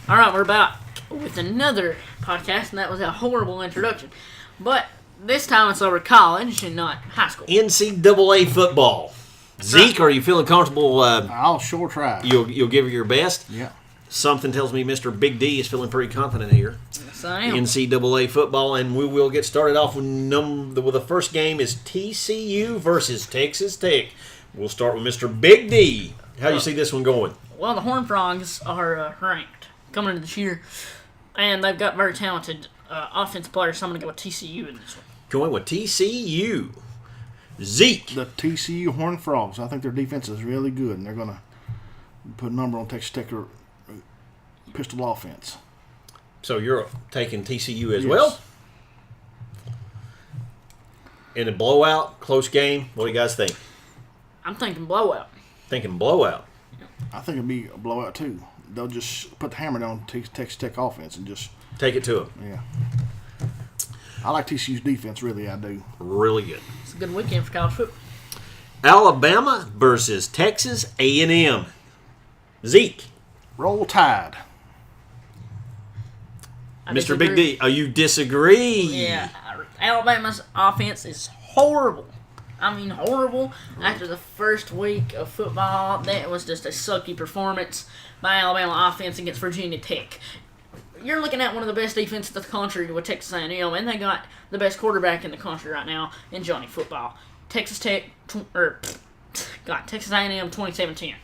All right, we're back with another podcast, and that was a horrible introduction. But this time it's over college and not high school. NCAA football. Zeke, are you feeling comfortable? I'll sure try. You'll give it your best? Yeah. Something tells me Mr. Big D is feeling pretty confident here. Yes, I am. NCAA football, and we will get started off with the first game is TCU versus Texas Tech. We'll start with Mr. Big D. How do you see this one going? Well, the Horned Frogs are ranked coming into this year, and they've got very talented offensive players, so I'm going to go with TCU in this one. Going with TCU. Zeke. The TCU Horned Frogs. I think their defense is really good, and they're going to put a number on Texas Tech pistol offense. So you're taking TCU as Yes. well? In a blowout, close game, what do you guys think? I'm thinking blowout. Thinking blowout. I think it'll be a blowout, too. They'll just put the hammer down Texas Tech offense and just... Take it to them. Yeah. I like TCU's defense, really, I do. Really good. It's a good weekend for college football. Alabama versus Texas A&M. Zeke. Roll Tide. I Mr. disagree. Big D, you disagree? Yeah, Alabama's offense is horrible. I mean, horrible. After the first week of football, that was just a sucky performance by Alabama offense against Virginia Tech. You're looking at one of the best defenses in the country with Texas A&M, and they got the best quarterback in the country right now in Johnny Football. Texas Tech, Texas A&M 27-10.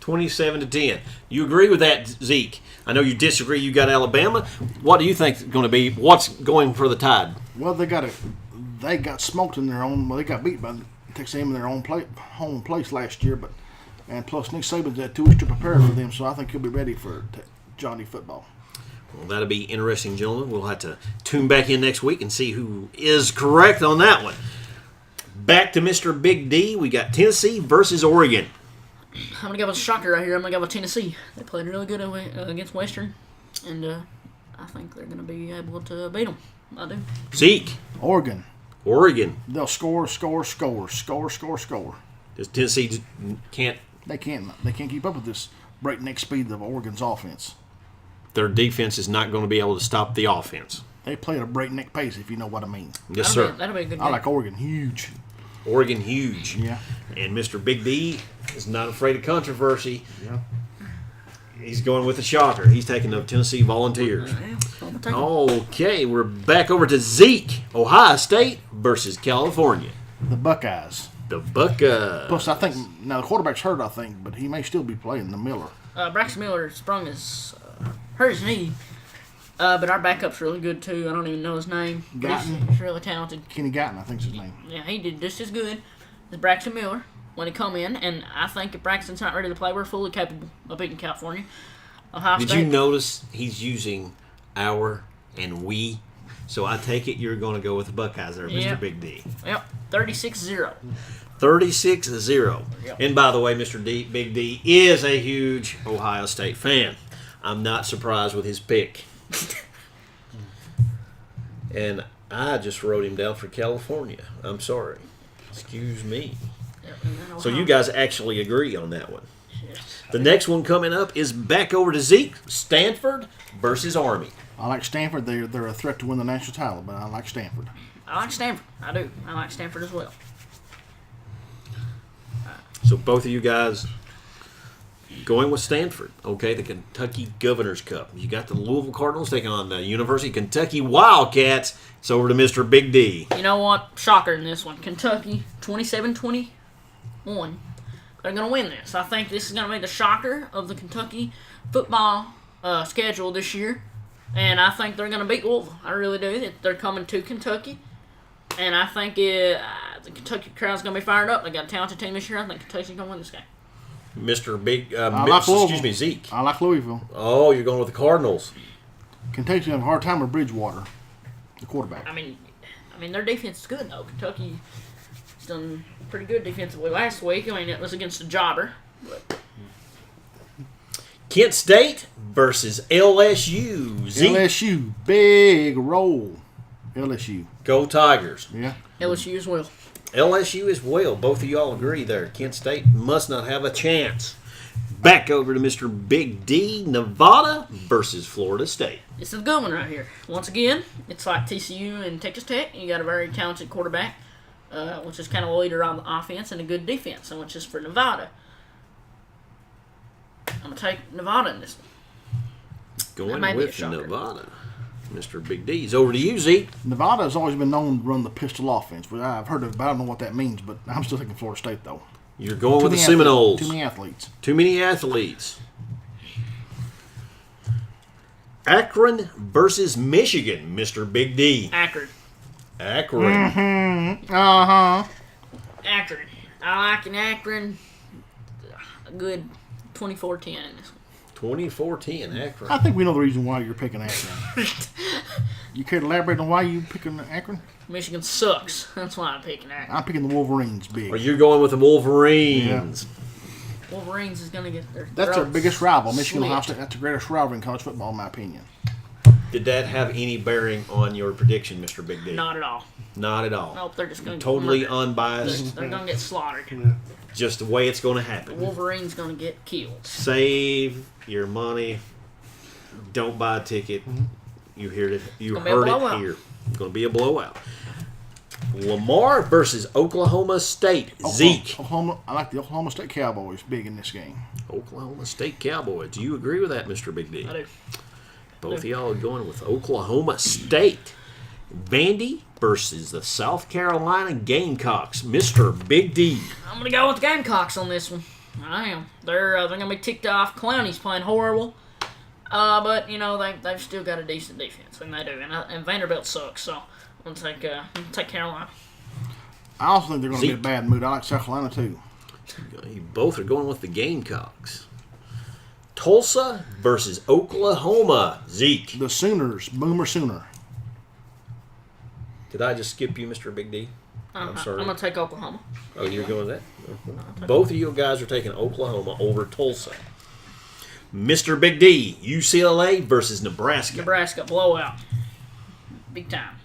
27-10. You agree with that, Zeke? I know you disagree. You got Alabama. What do you think is going to be? What's going for the Tide? Well, they got smoked in their own. Well, they got beat by Texas A&M in their own home place last year, and plus Nick Saban's had 2 weeks to prepare for them, so I think he'll be ready for Johnny Football. Well, that'll be interesting, gentlemen. We'll have to tune back in next week and see who is correct on that one. Back to Mr. Big D. We got Tennessee versus Oregon. I'm going to go with a shocker right here. I'm going to go with Tennessee. They played really good against Western, and I think they're going to be able to beat them. I do. Zeke. Oregon. They'll score. Does Tennessee can't? They can't keep up with this breakneck speed of Oregon's offense. Their defense is not going to be able to stop the offense. They play at a breakneck pace, if you know what I mean. Yes, sir. That'll be a good game. I like Oregon huge. Oregon huge. Yeah. And Mr. Big D is not afraid of controversy. Yeah. He's going with the shocker. He's taking the Tennessee Volunteers. Okay, we're back over to Zeke. Ohio State versus California. The Buckeyes. The Buckeyes. Plus, I think, now the quarterback's hurt, I think, but he may still be playing, the Miller. Braxton Miller hurt his knee, but our backup's really good too. I don't even know his name. He's really talented. Kenny Guyton, I think's his name. Yeah, he did just as good as Braxton Miller when he come in, and I think if Braxton's not ready to play, we're fully capable of beating California. Ohio Did State. you notice he's using our and we? So I take it you're going to go with the Buckeyes there, Mr. Yep. Big D. Yep, 36-0. 36-0. Yep. And by the way, Mr. Big D is a huge Ohio State fan. I'm not surprised with his pick. And I just wrote him down for California. I'm sorry. Excuse me. Yep, So you guys actually agree on that one. Yes. The next one coming up is back over to Zeke. Stanford versus Army. I like Stanford. They're a threat to win the national title, but I like Stanford. I like Stanford. I do. I like Stanford as well. So both of you guys going with Stanford. Okay, the Kentucky Governor's Cup. You got the Louisville Cardinals taking on the University of Kentucky Wildcats. It's over to Mr. Big D. You know what? Shocker in this one. Kentucky, 27-21. They're going to win this. I think this is going to be the shocker of the Kentucky football schedule this year. And I think they're going to beat Louisville. I really do. They're coming to Kentucky. And I think the Kentucky crowd's going to be fired up. They got a talented team this year. I think Kentucky's going to win this game. Mr. Big, Louisville. Zeke. I like Louisville. Oh, you're going with the Cardinals. Kentucky's going to have a hard time with Bridgewater, the quarterback. I mean, their defense is good, though. Kentucky's done pretty good defensively last week. I mean, it was against a jobber. But Kent State versus LSU. Zeke. LSU, big roll. LSU. Go Tigers. Yeah. LSU as well. LSU as well. Both of y'all agree there. Kent State must not have a chance. Back over to Mr. Big D, Nevada versus Florida State. This is a good one right here. Once again, it's like TCU and Texas Tech. You got a very talented quarterback, which is kind of a leader on the offense, and a good defense, and which is for Nevada. I'm going to take Nevada in this one. Going might be a with shocker. Nevada. Mr. Big D's. Over to you, Zeke. Nevada has always been known to run the pistol offense, which I've heard of, but I don't know what that means. But I'm still taking Florida State, though. You're going with the Seminoles. Too many athletes. Too many athletes. Akron versus Michigan, Mr. Big D. Akron. Akron. Akron. I like an Akron. A good 24-10 in this one. 24-10, Akron. I think we know the reason why you're picking Akron. You care to elaborate on why you picking Akron? Michigan sucks. That's why I'm picking Akron. I'm picking the Wolverines big. Are you going with the Wolverines? Wolverines is going to get their That's our throats biggest rival. Michigan slit. Ohio State. That's the greatest rivalry in college football, in my opinion. Did that have any bearing on your prediction, Mr. Big D? Not at all. Not at all. Nope, they're just going to Totally unbiased. They're going to get slaughtered. Just the way it's going to The happen. Wolverine's going to get killed. Save your money. Don't buy a ticket. You heard it. You Gonna be a heard it blowout. here. It's going to be a blowout. Lamar versus Oklahoma State. Zeke. I like the Oklahoma State Cowboys big in this game. Oklahoma State Cowboys. Do you agree with that, Mr. Big D? I do. Both of y'all are going with Oklahoma State. Vandy versus the South Carolina Gamecocks. Mr. Big D. I'm going to go with the Gamecocks on this one. I am. They're going to be ticked off. Clowney's playing horrible. But, they've still got a decent defense, and they do. And Vanderbilt sucks, so I'm going to take Carolina. I also think they're going to be in Zeke. a bad mood. I like South Carolina, too. You both are going with the Gamecocks. Tulsa versus Oklahoma. Zeke. The Sooners, Boomer Sooner. Did I just skip you, Mr. Big D? I'm sorry. I'm going to take Oklahoma. Oh, you're going with that? Both of you guys are taking Oklahoma over Tulsa. Mr. Big D, UCLA versus Nebraska. Nebraska, blowout. Big time.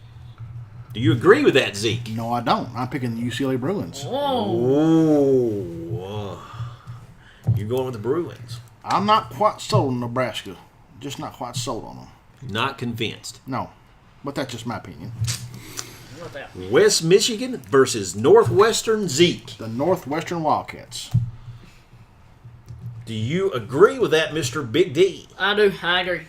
Do you agree with that, Zeke? No, I don't. I'm picking the UCLA Bruins. Whoa. You're going with the Bruins. I'm not quite sold on Nebraska. Just not quite sold on them. Not convinced. No. But that's just my opinion. What about that? West Michigan versus Northwestern. Zeke. The Northwestern Wildcats. Do you agree with that, Mr. Big D? I do. I agree.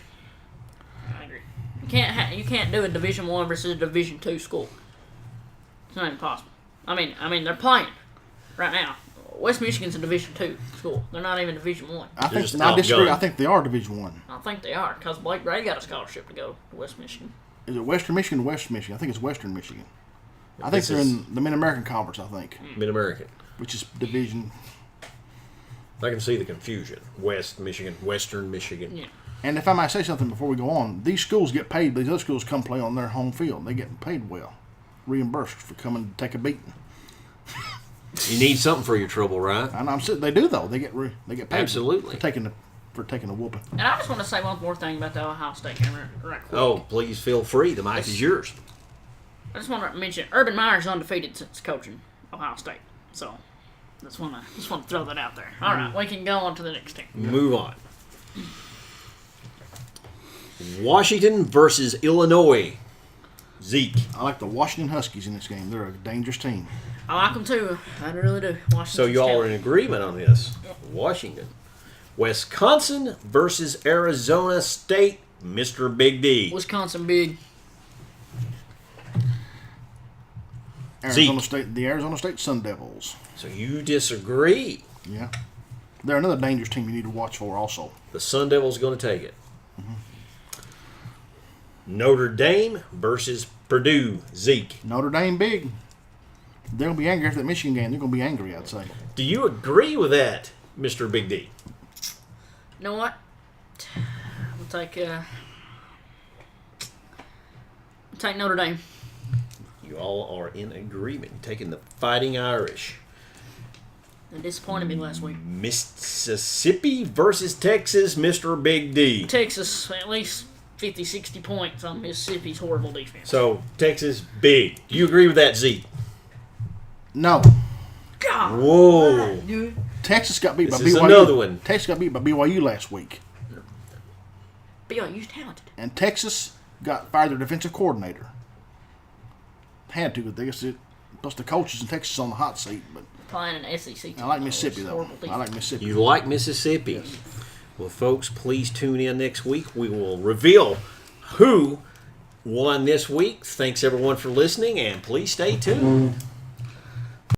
You can't do a Division I versus a Division II school. It's not even possible. I mean, they're playing right now. West Michigan's a Division II school. They're not even Division I. I They're just disagree. outgunned. I think they are Division One. I think they are because Blake Gray got a scholarship to go to West Michigan. Is it Western Michigan or West Michigan? I think it's Western Michigan. I think This they're is- in the Mid-American Conference, I think, Mid-American. which is Division. I can see the confusion. West Michigan, Western Michigan. Yeah. And if I might say something before we go on, these schools get paid. These other schools come play on their home field. They get paid well, reimbursed for coming to take a beating. You need something for your trouble, right? And they do though. They get paid Absolutely. for taking a whooping. And I just want to say one more thing about the Ohio State game right quick. Oh, please feel free. The mic is yours. I just want to mention Urban Meyer's undefeated since coaching Ohio State. So, just want to throw that out there. All right, we can go on to the next team. Move on. Washington versus Illinois. Zeke. I like the Washington Huskies in this game. They're a dangerous team. I like them too. I really do. So Washington's y'all are talented. in agreement on this. Washington. Wisconsin versus Arizona State. Mr. Big D. Wisconsin big. The Arizona State Sun Devils. So you disagree. Yeah. They're another dangerous team you need to watch for also. The Sun Devils going to take it. Notre Dame versus Purdue. Zeke. Notre Dame big. They'll be angry after that Michigan game. They're going to be angry, I'd say. Do you agree with that, Mr. Big D? You know what? We'll take Notre Dame. You all are in agreement. Taking the Fighting Irish. They disappointed me last week. Mississippi versus Texas, Mr. Big D. Texas, at least 50, 60 points on Mississippi's horrible defense. So, Texas, big. Do you agree with that, Zeke? No. God, Whoa. dude. Texas got beat This by is BYU. another one. Texas got beat by BYU last week, BYU's talented. and Texas got fired their defensive coordinator. Had to, because I guess plus the coaches in Texas on the hot seat. But Playing an SEC team. I like Mississippi It's though. horrible I like defense. Mississippi. You like Mississippi? Well, folks, please tune in next week. We will reveal who won this week. Thanks, everyone, for listening, and please stay tuned.